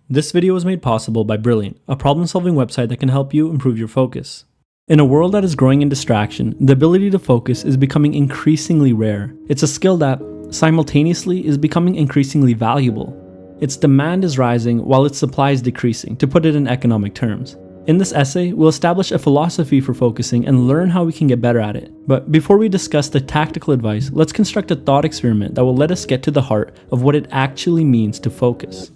This video was made possible by Brilliant, a problem-solving website that can help you improve your focus. In a world that is growing in distraction, the ability to focus is becoming increasingly rare. It's a skill that, simultaneously, is becoming increasingly valuable. Its demand is rising while its supply is decreasing, to put it in economic terms. In this essay, we'll establish a philosophy for focusing and learn how we can get better at it. But before we discuss the tactical advice, let's construct a thought experiment that will let us get to the heart of what it actually means to focus.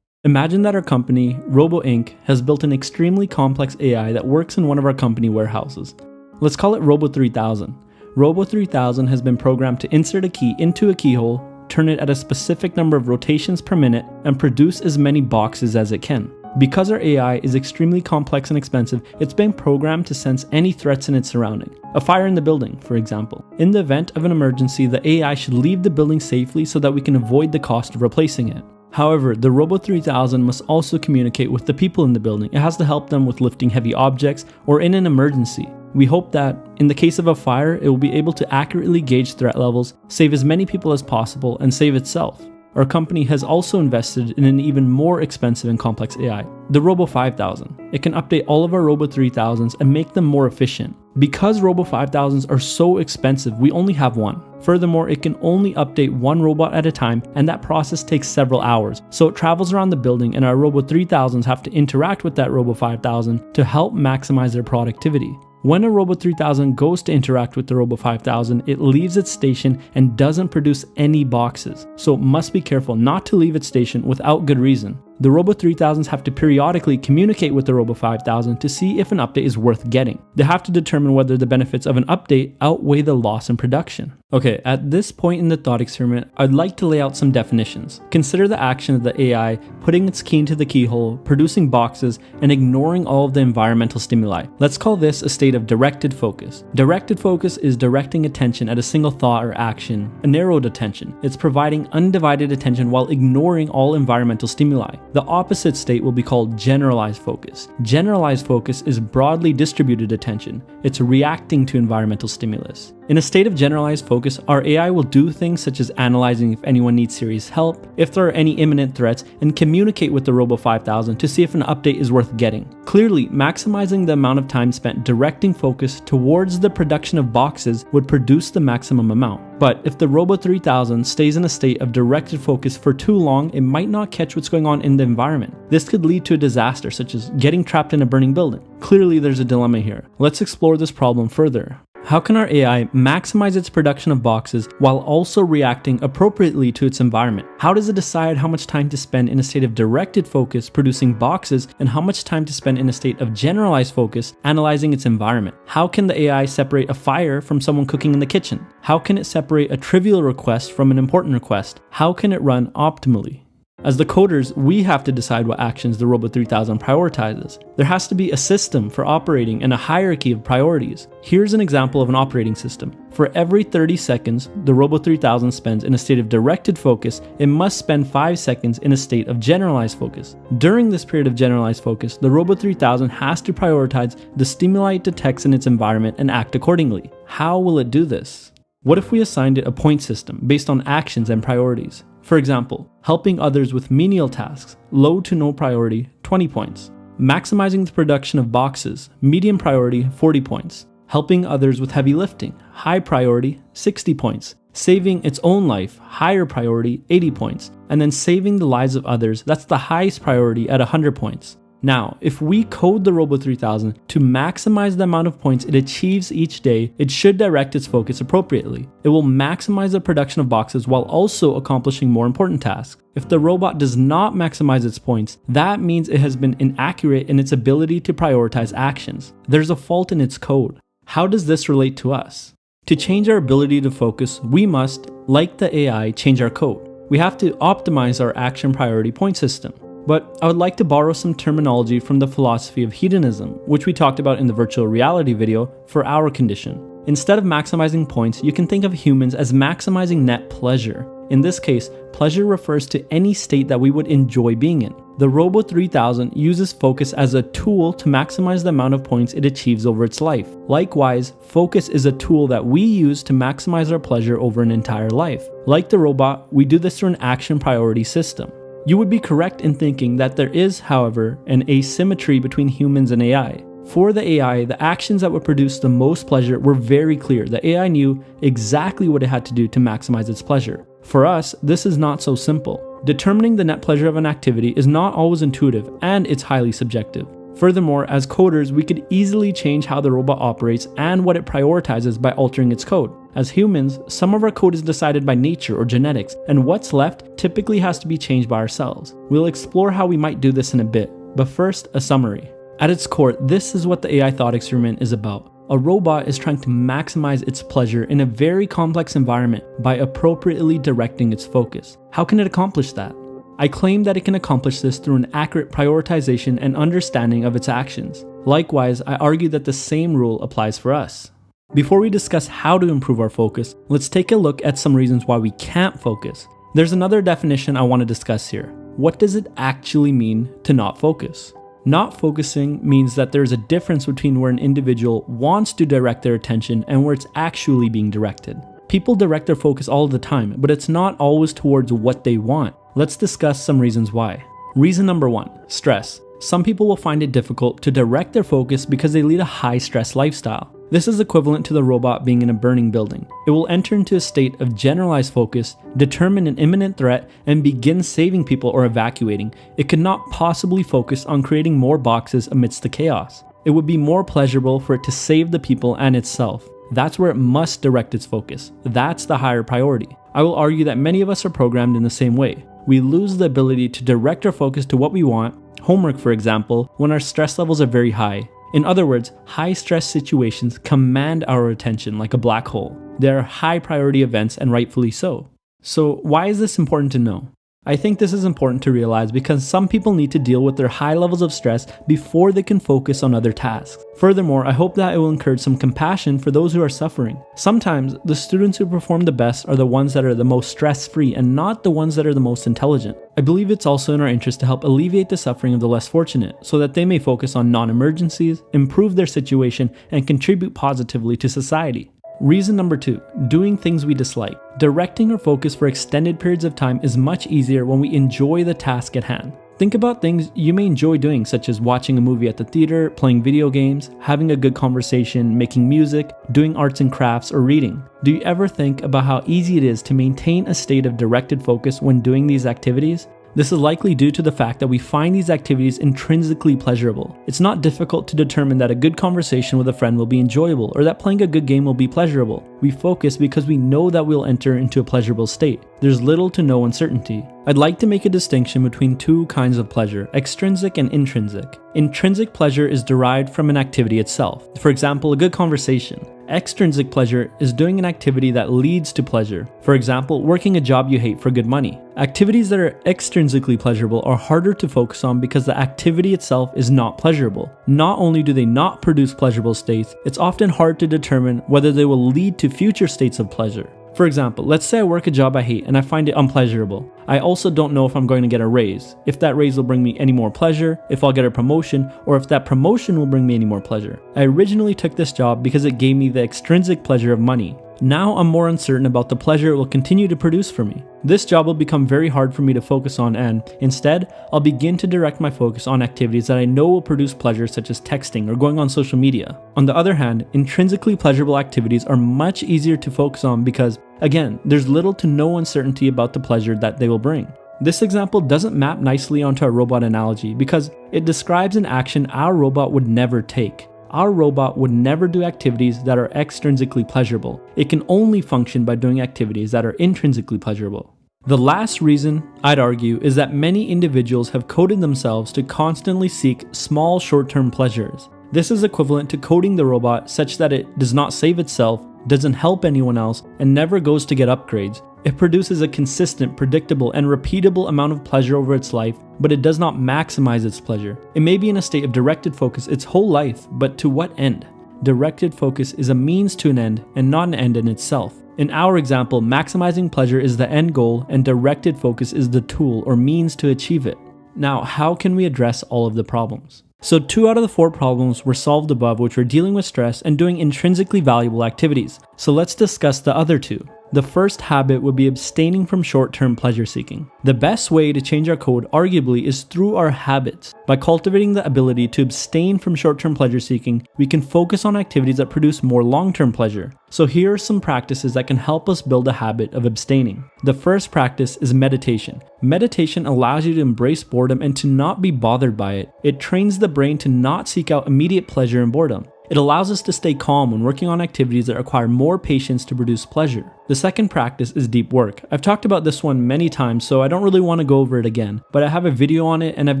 Imagine that our company, Robo Inc., has built an extremely complex AI that works in one of our company warehouses. Let's call it Robo 3000. Robo 3000 has been programmed to insert a key into a keyhole, turn it at a specific number of rotations per minute, and produce as many boxes as it can. Because our AI is extremely complex and expensive, it's been programmed to sense any threats in its surrounding. A fire in the building, for example. In the event of an emergency, the AI should leave the building safely so that we can avoid the cost of replacing it. However, the Robo 3000 must also communicate with the people in the building. It has to help them with lifting heavy objects or in an emergency. We hope that, in the case of a fire, it will be able to accurately gauge threat levels, save as many people as possible, and save itself. Our company has also invested in an even more expensive and complex AI, the Robo 5000. It can update all of our Robo 3000s and make them more efficient. Because Robo 5000s are so expensive, we only have one. Furthermore, it can only update one robot at a time, and that process takes several hours. So it travels around the building, and our Robo 3000s have to interact with that Robo 5000 to help maximize their productivity. When a Robo 3000 goes to interact with the Robo 5000, it leaves its station and doesn't produce any boxes. So it must be careful not to leave its station without good reason. The Robo 3000s have to periodically communicate with the Robo 5000 to see if an update is worth getting. They have to determine whether the benefits of an update outweigh the loss in production. Okay, at this point in the thought experiment, I'd like to lay out some definitions. Consider the action of the AI putting its key into the keyhole, producing boxes, and ignoring all of the environmental stimuli. Let's call this a state of directed focus. Directed focus is directing attention at a single thought or action, a narrowed attention. It's providing undivided attention while ignoring all environmental stimuli. The opposite state will be called generalized focus. Generalized focus is broadly distributed attention. It's reacting to environmental stimulus. In a state of generalized focus, our AI will do things such as analyzing if anyone needs serious help, if there are any imminent threats, and communicate with the Robo 5000 to see if an update is worth getting. Clearly, maximizing the amount of time spent directing focus towards the production of boxes would produce the maximum amount. But if the Robo 3000 stays in a state of directed focus for too long, it might not catch what's going on in the environment. This could lead to a disaster, such as getting trapped in a burning building. Clearly, there's a dilemma here. Let's explore this problem further. How can our AI maximize its production of boxes while also reacting appropriately to its environment? How does it decide how much time to spend in a state of directed focus producing boxes and how much time to spend in a state of generalized focus analyzing its environment? How can the AI separate a fire from someone cooking in the kitchen? How can it separate a trivial request from an important request? How can it run optimally? As the coders, we have to decide what actions the Robo 3000 prioritizes. There has to be a system for operating and a hierarchy of priorities. Here's an example of an operating system. For every 30 seconds the Robo 3000 spends in a state of directed focus, it must spend 5 seconds in a state of generalized focus. During this period of generalized focus, the Robo 3000 has to prioritize the stimuli it detects in its environment and act accordingly. How will it do this? What if we assigned it a point system based on actions and priorities? For example, helping others with menial tasks, low to no priority, 20 points. Maximizing the production of boxes, medium priority, 40 points. Helping others with heavy lifting, high priority, 60 points. Saving its own life, higher priority, 80 points. And then saving the lives of others, that's the highest priority at 100 points. Now, if we code the Robo 3000 to maximize the amount of points it achieves each day, it should direct its focus appropriately. It will maximize the production of boxes while also accomplishing more important tasks. If the robot does not maximize its points, that means it has been inaccurate in its ability to prioritize actions. There's a fault in its code. How does this relate to us? To change our ability to focus, we must, like the AI, change our code. We have to optimize our action priority point system. But I would like to borrow some terminology from the philosophy of hedonism, which we talked about in the virtual reality video, for our condition. Instead of maximizing points, you can think of humans as maximizing net pleasure. In this case, pleasure refers to any state that we would enjoy being in. The Robo 3000 uses focus as a tool to maximize the amount of points it achieves over its life. Likewise, focus is a tool that we use to maximize our pleasure over an entire life. Like the robot, we do this through an action priority system. You would be correct in thinking that there is, however, an asymmetry between humans and AI. For the AI, the actions that would produce the most pleasure were very clear. The AI knew exactly what it had to do to maximize its pleasure. For us, this is not so simple. Determining the net pleasure of an activity is not always intuitive, and it's highly subjective. Furthermore, as coders, we could easily change how the robot operates and what it prioritizes by altering its code. As humans, some of our code is decided by nature or genetics, and what's left typically has to be changed by ourselves. We'll explore how we might do this in a bit, but first, a summary. At its core, this is what the AI thought experiment is about. A robot is trying to maximize its pleasure in a very complex environment by appropriately directing its focus. How can it accomplish that? I claim that it can accomplish this through an accurate prioritization and understanding of its actions. Likewise, I argue that the same rule applies for us. Before we discuss how to improve our focus, let's take a look at some reasons why we can't focus. There's another definition I want to discuss here. What does it actually mean to not focus? Not focusing means that there's a difference between where an individual wants to direct their attention and where it's actually being directed. People direct their focus all the time, but it's not always towards what they want. Let's discuss some reasons why. Reason number 1, stress. Some people will find it difficult to direct their focus because they lead a high stress lifestyle. This is equivalent to the robot being in a burning building. It will enter into a state of generalized focus, determine an imminent threat, and begin saving people or evacuating. It could not possibly focus on creating more boxes amidst the chaos. It would be more pleasurable for it to save the people and itself. That's where it must direct its focus. That's the higher priority. I will argue that many of us are programmed in the same way. We lose the ability to direct our focus to what we want, homework for example, when our stress levels are very high. In other words, high stress situations command our attention like a black hole. They are high priority events, and rightfully so. So why is this important to know? I think this is important to realize because some people need to deal with their high levels of stress before they can focus on other tasks. Furthermore, I hope that it will encourage some compassion for those who are suffering. Sometimes, the students who perform the best are the ones that are the most stress-free and not the ones that are the most intelligent. I believe it's also in our interest to help alleviate the suffering of the less fortunate so that they may focus on non-emergencies, improve their situation, and contribute positively to society. Reason number 2, doing things we dislike. Directing our focus for extended periods of time is much easier when we enjoy the task at hand. Think about things you may enjoy doing, such as watching a movie at the theater, playing video games, having a good conversation, making music, doing arts and crafts, or reading. Do you ever think about how easy it is to maintain a state of directed focus when doing these activities? This is likely due to the fact that we find these activities intrinsically pleasurable. It's not difficult to determine that a good conversation with a friend will be enjoyable or that playing a good game will be pleasurable. We focus because we know that we'll enter into a pleasurable state. There's little to no uncertainty. I'd like to make a distinction between two kinds of pleasure, extrinsic and intrinsic. Intrinsic pleasure is derived from an activity itself. For example, a good conversation. Extrinsic pleasure is doing an activity that leads to pleasure. For example, working a job you hate for good money. Activities that are extrinsically pleasurable are harder to focus on because the activity itself is not pleasurable. Not only do they not produce pleasurable states, it's often hard to determine whether they will lead to future states of pleasure. For example, let's say I work a job I hate and I find it unpleasurable. I also don't know if I'm going to get a raise, if that raise will bring me any more pleasure, if I'll get a promotion, or if that promotion will bring me any more pleasure. I originally took this job because it gave me the extrinsic pleasure of money. Now I'm more uncertain about the pleasure it will continue to produce for me. This job will become very hard for me to focus on, and instead, I'll begin to direct my focus on activities that I know will produce pleasure, such as texting or going on social media. On the other hand, intrinsically pleasurable activities are much easier to focus on because, again, there's little to no uncertainty about the pleasure that they will bring. This example doesn't map nicely onto our robot analogy because it describes an action our robot would never take. Our robot would never do activities that are extrinsically pleasurable. It can only function by doing activities that are intrinsically pleasurable. The last reason, I'd argue, is that many individuals have coded themselves to constantly seek small short-term pleasures. This is equivalent to coding the robot such that it does not save itself, doesn't help anyone else, and never goes to get upgrades. It produces a consistent, predictable, and repeatable amount of pleasure over its life, but it does not maximize its pleasure. It may be in a state of directed focus its whole life, but to what end? Directed focus is a means to an end and not an end in itself. In our example, maximizing pleasure is the end goal and directed focus is the tool or means to achieve it. Now, how can we address all of the problems? So 2 out of the 4 problems were solved above, which were dealing with stress and doing intrinsically valuable activities. So let's discuss the other 2. The first habit would be abstaining from short-term pleasure seeking. The best way to change our code arguably is through our habits. By cultivating the ability to abstain from short-term pleasure seeking, we can focus on activities that produce more long-term pleasure. So here are some practices that can help us build a habit of abstaining. The first practice is meditation. Meditation allows you to embrace boredom and to not be bothered by it. It trains the brain to not seek out immediate pleasure in boredom. It allows us to stay calm when working on activities that require more patience to produce pleasure. The second practice is deep work. I've talked about this one many times, so I don't really want to go over it again, but I have a video on it and I've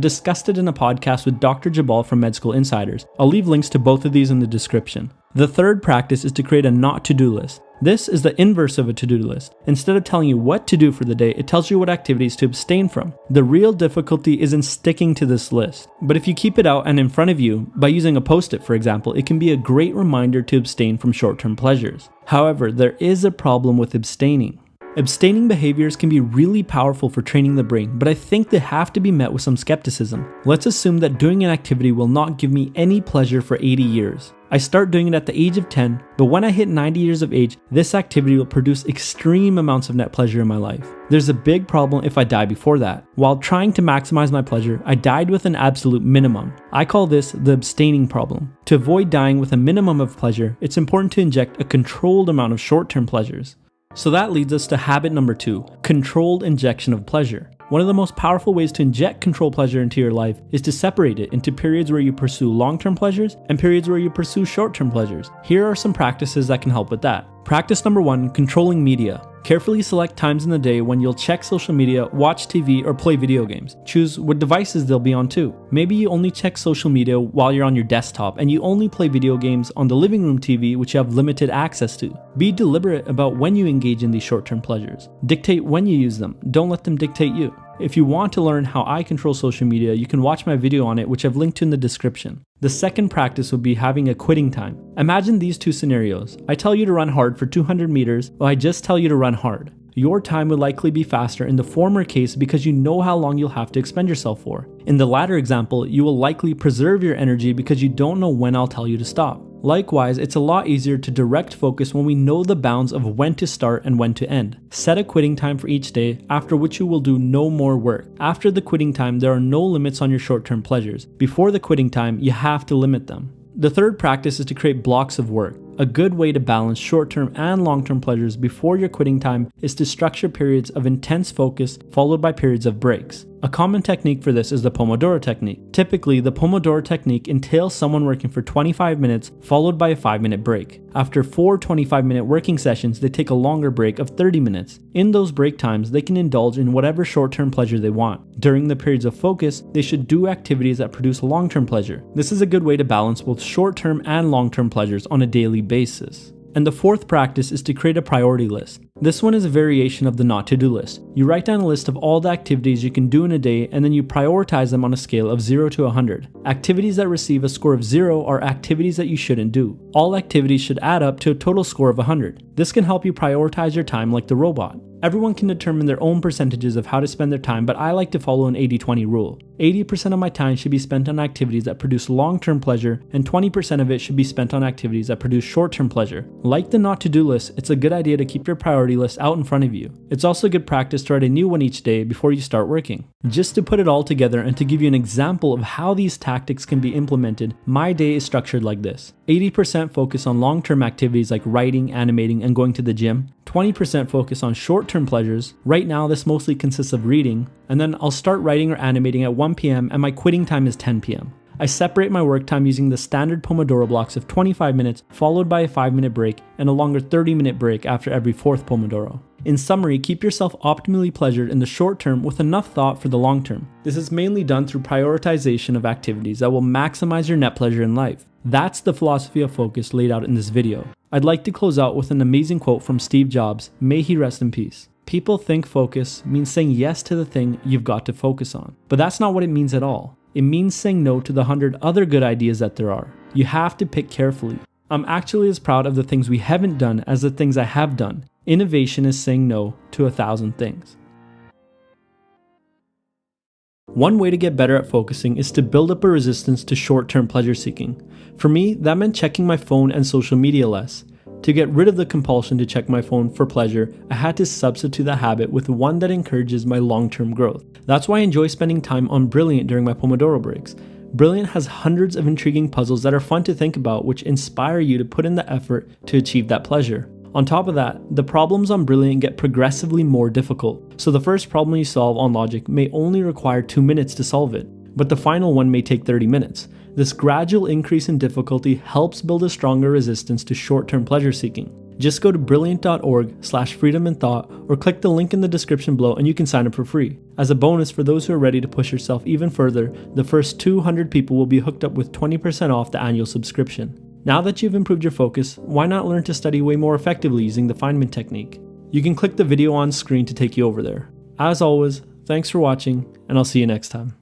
discussed it in a podcast with Dr. Jabal from Med School Insiders. I'll leave links to both of these in the description. The third practice is to create a not to-do list. This is the inverse of a to-do list. Instead of telling you what to do for the day, it tells you what activities to abstain from. The real difficulty is in sticking to this list. But if you keep it out and in front of you, by using a post-it for example, it can be a great reminder to abstain from short-term pleasures. However, there is a problem with abstaining. Abstaining behaviors can be really powerful for training the brain, but I think they have to be met with some skepticism. Let's assume that doing an activity will not give me any pleasure for 80 years. I start doing it at the age of 10, but when I hit 90 years of age, this activity will produce extreme amounts of net pleasure in my life. There's a big problem if I die before that. While trying to maximize my pleasure, I died with an absolute minimum. I call this the abstaining problem. To avoid dying with a minimum of pleasure, it's important to inject a controlled amount of short-term pleasures. So that leads us to habit number 2, controlled injection of pleasure. One of the most powerful ways to inject controlled pleasure into your life is to separate it into periods where you pursue long-term pleasures and periods where you pursue short-term pleasures. Here are some practices that can help with that. Practice number 1, controlling media. Carefully select times in the day when you'll check social media, watch TV, or play video games. Choose what devices they'll be on too. Maybe you only check social media while you're on your desktop and you only play video games on the living room TV which you have limited access to. Be deliberate about when you engage in these short-term pleasures. Dictate when you use them. Don't let them dictate you. If you want to learn how I control social media, you can watch my video on it, which I've linked to in the description. The second practice would be having a quitting time. Imagine these 2 scenarios. I tell you to run hard for 200 meters, while I just tell you to run hard. Your time would likely be faster in the former case because you know how long you'll have to expend yourself for. In the latter example, you will likely preserve your energy because you don't know when I'll tell you to stop. Likewise, it's a lot easier to direct focus when we know the bounds of when to start and when to end. Set a quitting time for each day, after which you will do no more work. After the quitting time, there are no limits on your short-term pleasures. Before the quitting time, you have to limit them. The third practice is to create blocks of work. A good way to balance short-term and long-term pleasures before your quitting time is to structure periods of intense focus followed by periods of breaks. A common technique for this is the Pomodoro technique. Typically, the Pomodoro technique entails someone working for 25 minutes followed by a 5-minute break. After 4 25-minute working sessions, they take a longer break of 30 minutes. In those break times, they can indulge in whatever short-term pleasure they want. During the periods of focus, they should do activities that produce long-term pleasure. This is a good way to balance both short-term and long-term pleasures on a daily basis. And the fourth practice is to create a priority list. This one is a variation of the not to-do list. You write down a list of all the activities you can do in a day and then you prioritize them on a scale of 0 to 100. Activities that receive a score of 0 are activities that you shouldn't do. All activities should add up to a total score of 100. This can help you prioritize your time like the robot. Everyone can determine their own percentages of how to spend their time, but I like to follow an 80-20 rule. 80% of my time should be spent on activities that produce long-term pleasure, and 20% of it should be spent on activities that produce short-term pleasure. Like the not-to-do list, it's a good idea to keep your priority list out in front of you. It's also good practice to write a new one each day before you start working. Just to put it all together and to give you an example of how these tactics can be implemented, my day is structured like this. 80% focus on long-term activities like writing, animating, and going to the gym. 20% focus on short-term pleasures. Right now, this mostly consists of reading. And then I'll start writing or animating at 1 p.m. and my quitting time is 10 p.m. I separate my work time using the standard Pomodoro blocks of 25 minutes followed by a 5-minute break and a longer 30-minute break after every 4th Pomodoro. In summary, keep yourself optimally pleasured in the short term with enough thought for the long term. This is mainly done through prioritization of activities that will maximize your net pleasure in life. That's the philosophy of focus laid out in this video. I'd like to close out with an amazing quote from Steve Jobs, may he rest in peace. People think focus means saying yes to the thing you've got to focus on. But that's not what it means at all. It means saying no to the 100 other good ideas that there are. You have to pick carefully. I'm actually as proud of the things we haven't done as the things I have done. innovation is saying no to 1,000 things. One way to get better at focusing is to build up a resistance to short-term pleasure seeking. For me, that meant checking my phone and social media less. To get rid of the compulsion to check my phone for pleasure, I had to substitute that habit with one that encourages my long-term growth. That's why I enjoy spending time on Brilliant during my Pomodoro breaks. Brilliant has hundreds of intriguing puzzles that are fun to think about, which inspire you to put in the effort to achieve that pleasure. On top of that, the problems on Brilliant get progressively more difficult. So the first problem you solve on Logic may only require 2 minutes to solve it, but the final one may take 30 minutes. This gradual increase in difficulty helps build a stronger resistance to short-term pleasure seeking. Just go to brilliant.org/freedominthought or click the link in the description below and you can sign up for free. As a bonus for those who are ready to push yourself even further, the first 200 people will be hooked up with 20% off the annual subscription. Now that you've improved your focus, why not learn to study way more effectively using the Feynman technique? You can click the video on screen to take you over there. As always, thanks for watching, and I'll see you next time.